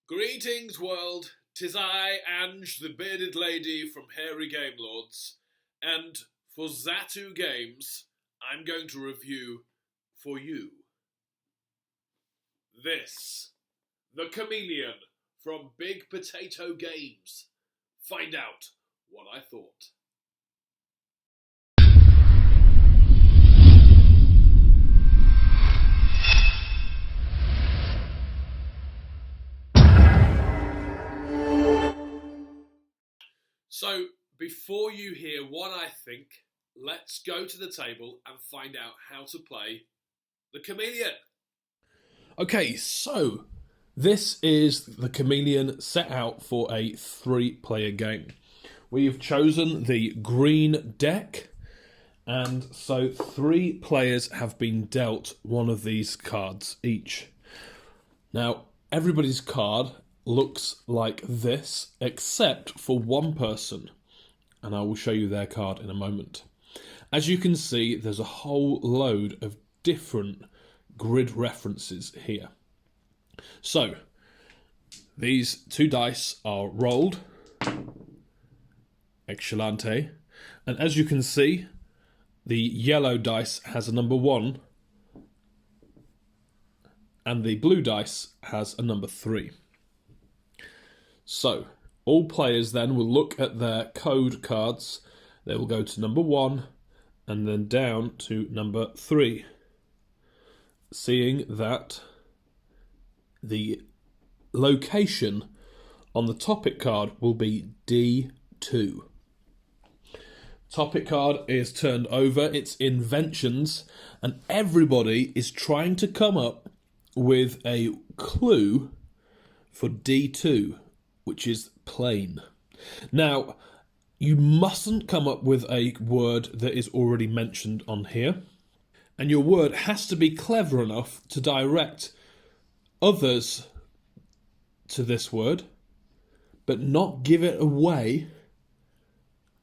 Greetings, world. 'Tis I, Ange, the bearded lady from Hairy Game Lords, and for Zatu Games, I'm going to review for you this, the Chameleon from Big Potato Games. Find out what I thought. So, before you hear what I think, let's go to the table and find out how to play the Chameleon. Okay, so this is the Chameleon set out for a 3-player game. We've chosen the green deck, and so 3 players have been dealt one of these cards each. Now, everybody's card looks like this, except for one person, and I will show you their card in a moment. As you can see, there's a whole load of different grid references here. So, these 2 dice are rolled, excellente, and as you can see, the yellow dice has a number 1, and the blue dice has a number 3. So, all players then will look at their code cards. They will go to number 1 and then down to number 3, seeing that the location on the topic card will be D2. Topic card is turned over, it's inventions, and everybody is trying to come up with a clue for D2, which is plain. Now, you mustn't come up with a word that is already mentioned on here, and your word has to be clever enough to direct others to this word, but not give it away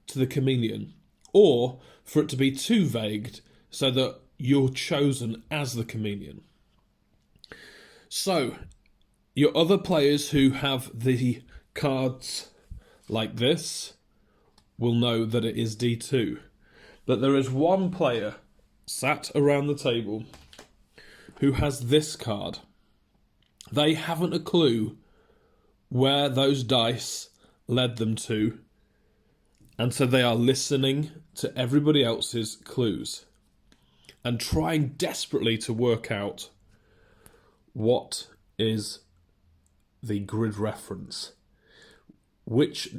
to the Chameleon, or for it to be too vague so that you're chosen as the Chameleon. So, your other players who have the cards like this will know that it is D2. But there is one player sat around the table who has this card. They haven't a clue where those dice led them to, and so they are listening to everybody else's clues and trying desperately to work out what is the grid reference. Which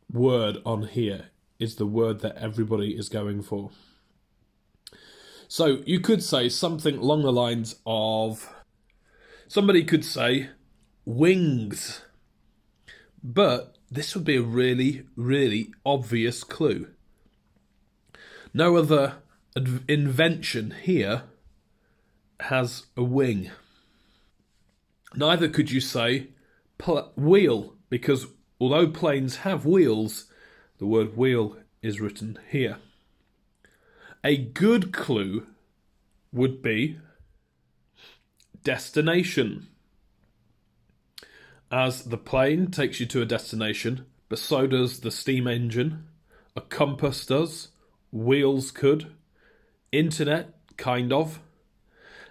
word on here is the word that everybody is going for? So you could say something along the lines of, somebody could say wings, but this would be a really, really obvious clue. No other invention here has a wing. Neither could you say wheel, because although planes have wheels, the word wheel is written here. A good clue would be destination, as the plane takes you to a destination, but so does the steam engine, a compass does, wheels could, internet, kind of.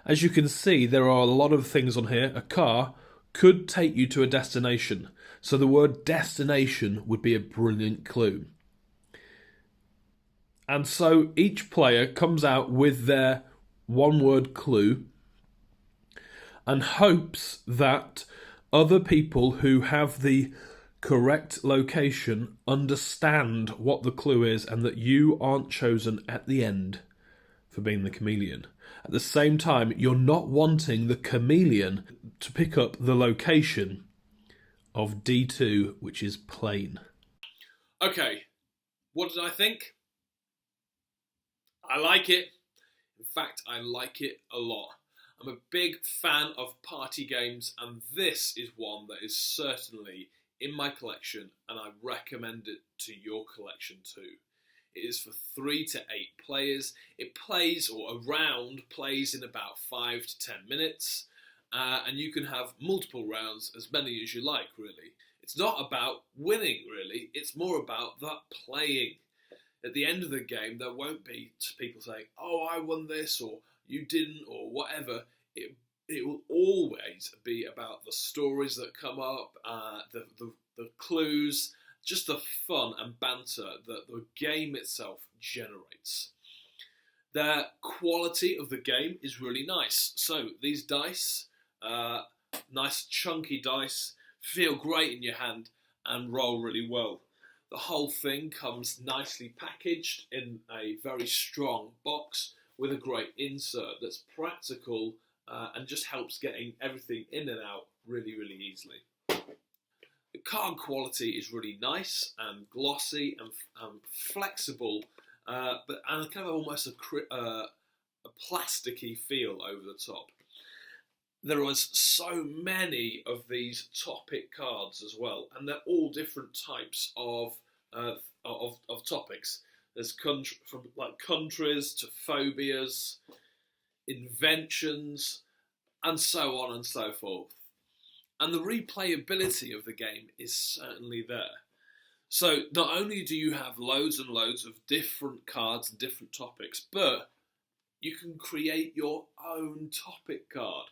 As you can see, there are a lot of things on here. A car could take you to a destination, so the word destination would be a brilliant clue. And so each player comes out with their one-word clue and hopes that other people who have the correct location understand what the clue is and that you aren't chosen at the end for being the Chameleon. At the same time, you're not wanting the Chameleon to pick up the location of D2, which is plain. Okay, what did I think? I like it. In fact, I like it a lot. I'm a big fan of party games, and this is one that is certainly in my collection, and I recommend it to your collection too. It is for 3 to 8 players. It plays, or a round plays, in about 5 to 10 minutes, and you can have multiple rounds, as many as you like, really. It's not about winning, really. It's more about that playing. At the end of the game, there won't be people saying, "Oh, I won this," or "You didn't," or whatever. It will always be about the stories that come up, the clues, just the fun and banter that the game itself generates. The quality of the game is really nice. So these dice, nice chunky dice, feel great in your hand and roll really well. The whole thing comes nicely packaged in a very strong box with a great insert that's practical and just helps getting everything in and out really, really easily. The card quality is really nice and glossy and flexible, but kind of almost a plasticky feel over the top. There was so many of these topic cards as well, and they're all different types of topics. There's from like countries to phobias, inventions, and so on and so forth. And the replayability of the game is certainly there. So not only do you have loads and loads of different cards and different topics, but you can create your own topic card.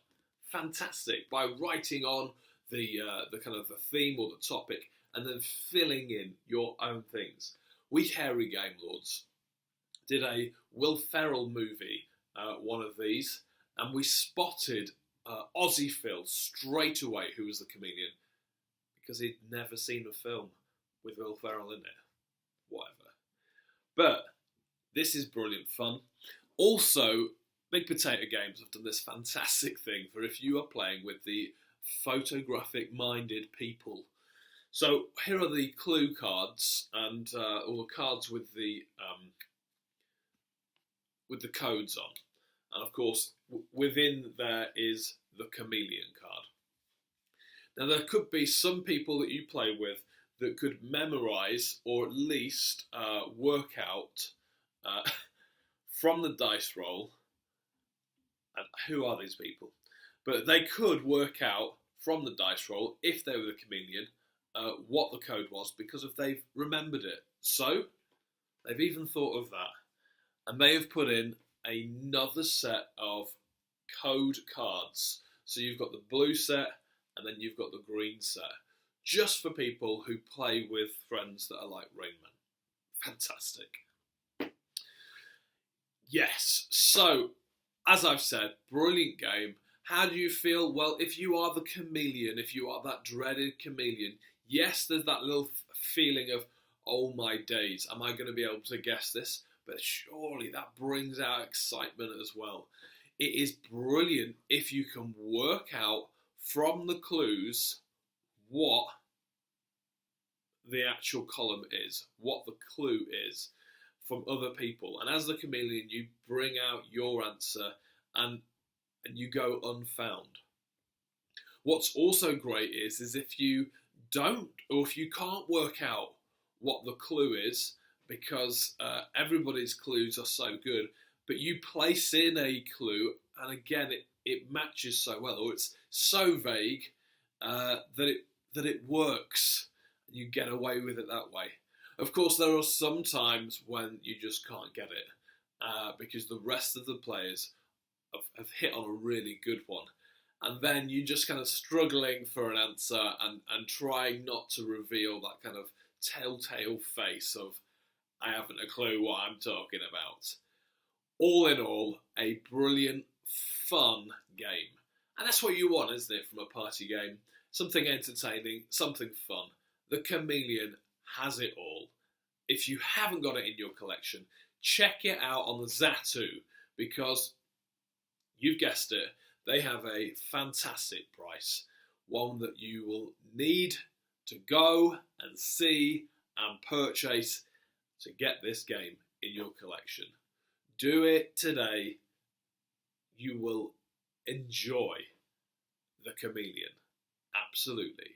Fantastic, by writing on the kind of the theme or the topic and then filling in your own things. We Hairy Game Lords did a Will Ferrell movie, one of these, and we spotted Aussie Phil straight away, who was the Chameleon, because he'd never seen a film with Will Ferrell in it. Whatever. But this is brilliant fun. Also, Big Potato Games have done this fantastic thing for if you are playing with the photographic-minded people. So here are the clue cards and all the cards with the codes on, and of course within there is the Chameleon card. Now there could be some people that you play with that could memorise or at least work out from the dice roll. And who are these people? But they could work out from the dice roll, if they were the Chameleon, what the code was, because if they've remembered it. So they've even thought of that, and they have put in another set of code cards. So you've got the blue set, and then you've got the green set, just for people who play with friends that are like Rain Man. Fantastic. Yes, so as I've said, brilliant game. How do you feel? Well, if you are the Chameleon, if you are that dreaded Chameleon, yes, there's that little feeling of, oh my days, am I going to be able to guess this? But surely that brings out excitement as well. It is brilliant if you can work out from the clues what the actual column is, what the clue is from other people. And as the Chameleon, you bring out your answer and you go unfound. What's also great is if you don't, or if you can't work out what the clue is, because everybody's clues are so good, but you place in a clue, and again it matches so well, or it's so vague that it works. You get away with it that way. Of course, there are some times when you just can't get it because the rest of the players have hit on a really good one. And then you're just kind of struggling for an answer and trying not to reveal that kind of telltale face of, I haven't a clue what I'm talking about. All in all, a brilliant, fun game. And that's what you want, isn't it, from a party game? Something entertaining, something fun. The Chameleon has it all. If you haven't got it in your collection, check it out on the Zatu, because you've guessed it, they have a fantastic price. One that you will need to go and see and purchase to get this game in your collection. Do it today. You will enjoy the Chameleon. Absolutely.